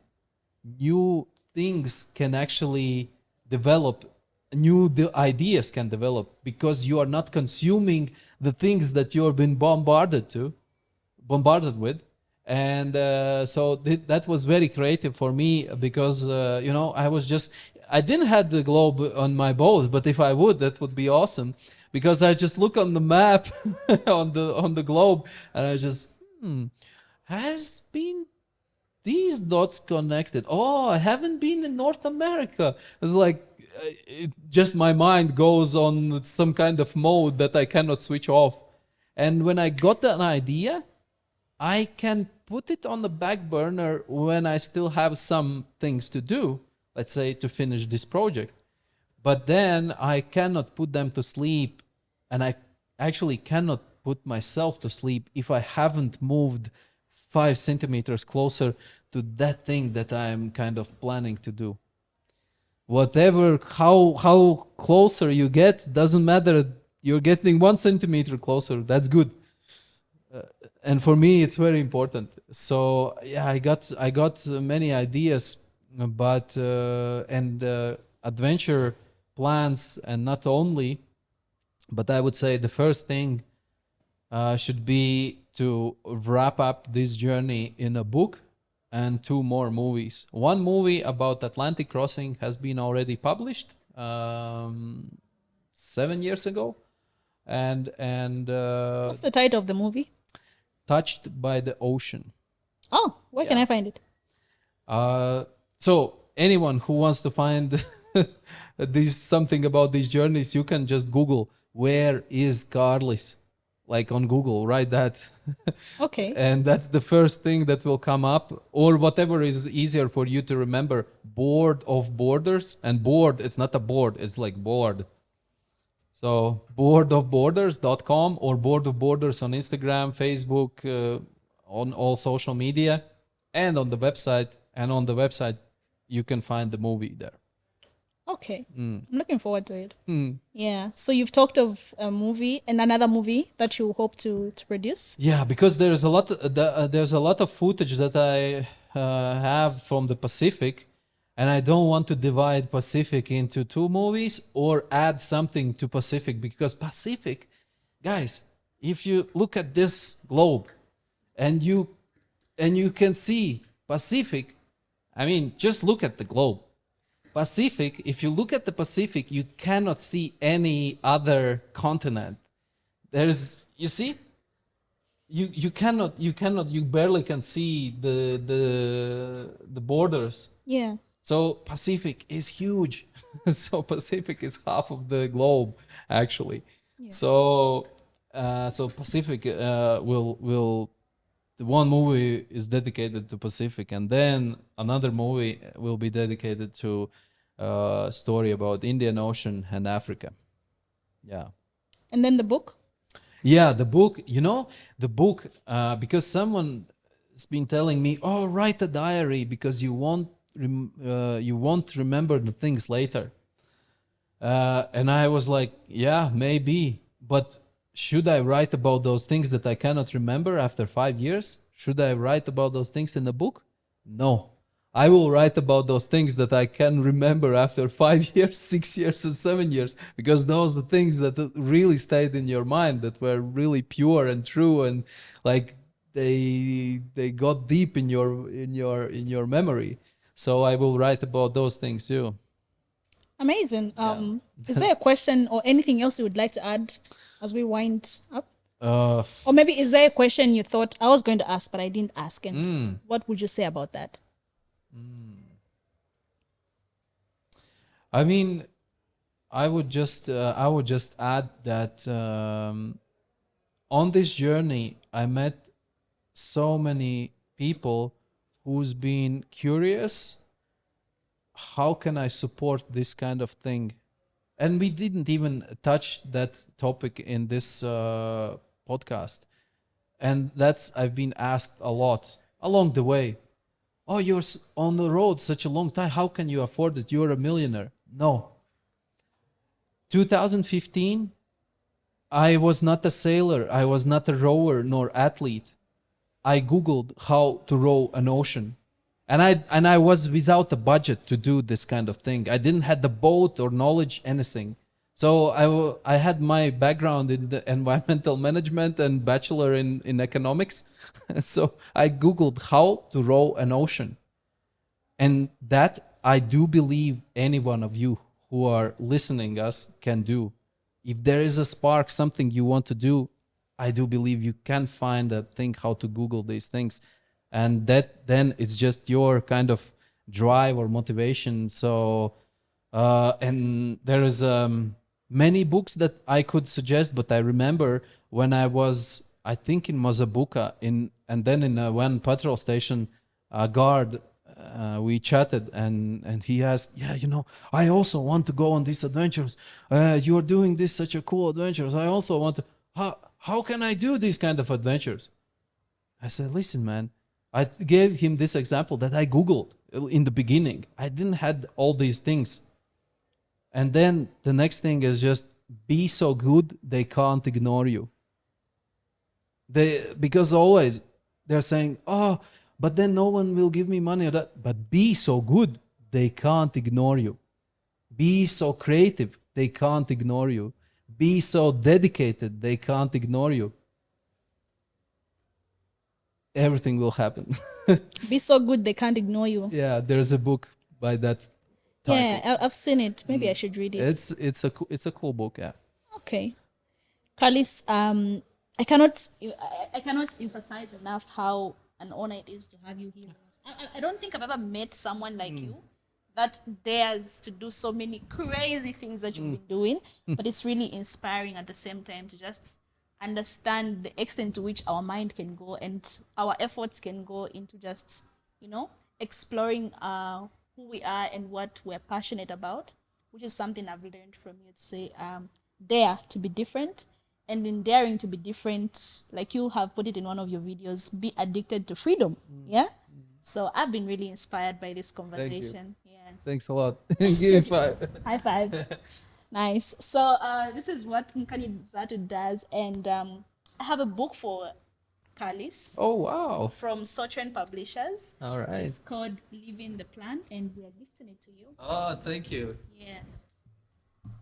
new things can actually develop, the ideas can develop because you are not consuming the things that you have been bombarded with. And so that was very creative for me because I didn't have the globe on my boat, but if I would, that would be awesome because I just look on the map on the globe and I just has been these dots connected. Oh, I haven't been in North America. It's like just my mind goes on some kind of mode that I cannot switch off. And when I got an idea, I can put it on the back burner when I still have some things to do, let's say to finish this project. But then I cannot put them to sleep, and I actually cannot put myself to sleep if I haven't moved 5 centimeters closer to that thing that I'm kind of planning to do. Whatever, how closer you get, doesn't matter. You're getting 1 centimeter closer. That's good. And for me, it's very important. So yeah, I got many ideas, but adventure plans, and not only. But I would say the first thing should be to wrap up this journey in a book and 2 more movies. 1 movie about Atlantic crossing has been already published 7 years ago, and What's the title of the movie? Touched by the Ocean. Oh, where can I find it? So anyone who wants to find something about these journeys, you can just Google where is Karlis, like on Google, write that. Okay. And that's the first thing that will come up, or whatever is easier for you to remember. Board of Borders, and board, it's not a board, it's like board. So boardofborders.com or Board of Borders on Instagram, Facebook, on all social media, and on the website. And on the website, you can find the movie there. Okay. I'm looking forward to it. Yeah. So you've talked of a movie and another movie that you hope to produce. Yeah, because there's a lot. There's a lot of footage that I have from the Pacific, and I don't want to divide Pacific into two movies or add something to Pacific, because Pacific, guys, if you look at this globe, and you can see Pacific, I mean, just look at the globe. Pacific, if you look at the Pacific, you cannot see any other continent. There's, you see, you barely can see the borders. Yeah. So Pacific is huge. So Pacific is half of the globe, actually. Yeah. So Pacific will the one movie is dedicated to Pacific, and then another movie will be dedicated to story about Indian Ocean and Africa. Yeah. And then the book? Yeah, the book, because someone has been telling me, oh, write a diary because you won't remember the things later. And I was like, yeah, maybe, but should I write about those things that I cannot remember after 5 years? Should I write about those things in the book? No. I will write about those things that I can remember after 5 years, 6 years, or 7 years, because those are the things that really stayed in your mind, that were really pure and true, and like they got deep in your memory. So I will write about those things too. Amazing. Is there a question or anything else you would like to add as we wind up? Or maybe is there a question you thought I was going to ask but I didn't ask, and what would you say about that? I mean, I would just add that on this journey I met so many people who's been curious, how can I support this kind of thing? And we didn't even touch that topic in this podcast. And I've been asked a lot along the way. Oh, you're on the road such a long time. How can you afford it? You're a millionaire. No. 2015, I was not a sailor. I was not a rower nor athlete. I Googled how to row an ocean. And I was without a budget to do this kind of thing. I didn't have the boat or knowledge, anything. So I had my background in the environmental management and bachelor in economics. So I Googled how to row an ocean. And that I do believe any one of you who are listening us can do. If there is a spark, something you want to do, I do believe you can find a thing how to Google these things. And that then it's just your kind of drive or motivation. So, and there is many books that I could suggest, but I remember when I was, I think in Mazabuka, and then in one patrol station, guard, we chatted, and he asked, yeah, I also want to go on these adventures. You are doing this such a cool adventures. I also want to. How can I do these kind of adventures? I said, listen, man. I gave him this example that I Googled in the beginning. I didn't had all these things. And then the next thing is just be so good they can't ignore you. Because always they're saying, oh, but then no one will give me money or that. But be so good they can't ignore you. Be so creative they can't ignore you. Be so dedicated they can't ignore you. Everything will happen. Be so good they can't ignore you. Yeah, there's a book by that title. Yeah, I've seen it. Maybe I should read it. It's a cool book. Yeah. Okay, Karlis, I cannot emphasize enough how an honor it is to have you here. I don't think I've ever met someone like you that dares to do so many crazy things that you've been doing, but it's really inspiring at the same time to just understand the extent to which our mind can go and our efforts can go into just, exploring who we are and what we're passionate about, which is something I've learned from you to say, dare to be different. And in daring to be different, like you have put it in one of your videos, be addicted to freedom. Yeah. So I've been really inspired by this conversation. Yeah. Thanks a lot. Give me 5. High five. Nice. So this is what Nkani Zatu does, and I have a book for Karlis Oh, wow. from Sotren Publishers. All right. It's called Living the Plan, and we are gifting it to you. Oh, thank you. Yeah.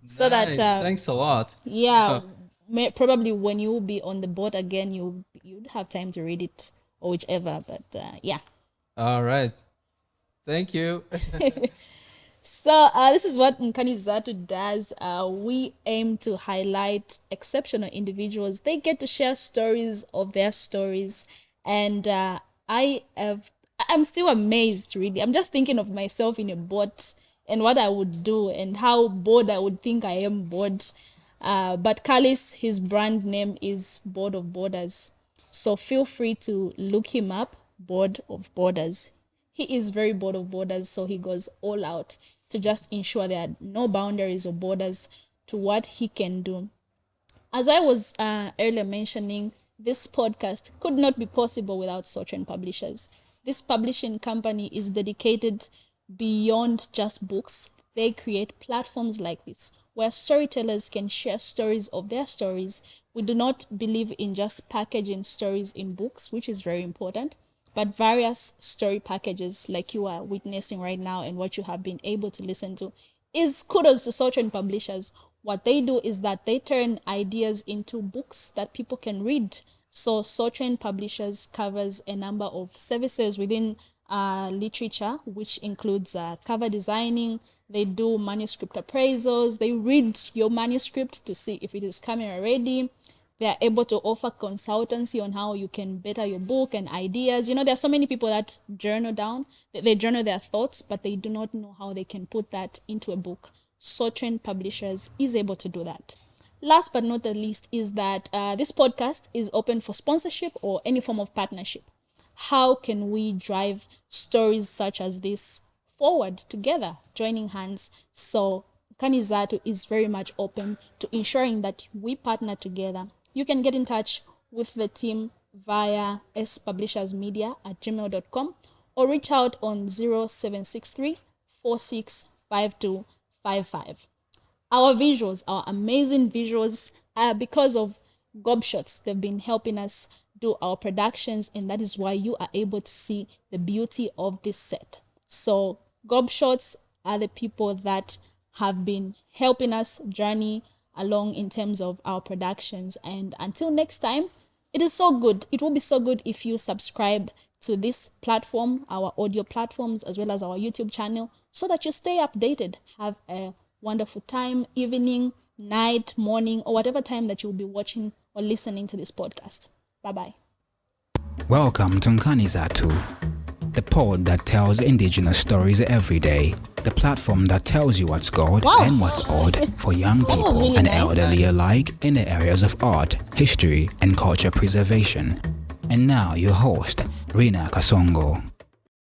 So that Nice. Thanks a lot. yeah, probably when you will be on the boat again, you'd have time to read it or whichever. But yeah. All right. Thank you. So this is what Nkani Zatu does. We aim to highlight exceptional individuals. They get to share stories of their stories, and I'm still amazed. Really, I'm just thinking of myself in a boat and what I would do and how bored I would think I am bored. But Karlis, his brand name is Board of Borders, so feel free to look him up. Board of Borders. He is very bored of borders, so he goes all out to just ensure there are no boundaries or borders to what he can do. As I was earlier mentioning, this podcast could not be possible without Sotren Publishers. This publishing company is dedicated beyond just books. They create platforms like this where storytellers can share stories of their stories. We do not believe in just packaging stories in books, which is very important, but various story packages like you are witnessing right now and what you have been able to listen to is kudos to Sotren Publishers. What they do is that they turn ideas into books that people can read. So Sotren Publishers covers a number of services within literature, which includes cover designing. They do manuscript appraisals. They read your manuscript to see if it is camera ready. They are able to offer consultancy on how you can better your book and ideas. There are so many people that journal down, they journal their thoughts, but they do not know how they can put that into a book. Sotren Publishers is able to do that. Last but not the least is that this podcast is open for sponsorship or any form of partnership. How can we drive stories such as this forward together, joining hands? So Nkani Zatu is very much open to ensuring that we partner together. You can get in touch with the team via spublishersmedia@gmail.com or reach out on 0763 465255. Our visuals, our amazing visuals, because of Gobshots, they've been helping us do our productions, and that is why you are able to see the beauty of this set. So Gobshots are the people that have been helping us journey along in terms of our productions. And until next time, it is so good. It will be so good if you subscribe to this platform, our audio platforms, as well as our YouTube channel, so that you stay updated. Have a wonderful time, evening, night, morning, or whatever time that you'll be watching or listening to this podcast. Bye-bye. Welcome to Nkani Zatu, the pod that tells indigenous stories every day, the platform that tells you what's God and what's odd for young people really and nice. elderly alike in the areas of art, history, and culture preservation. And now your host, Rina Kasongo.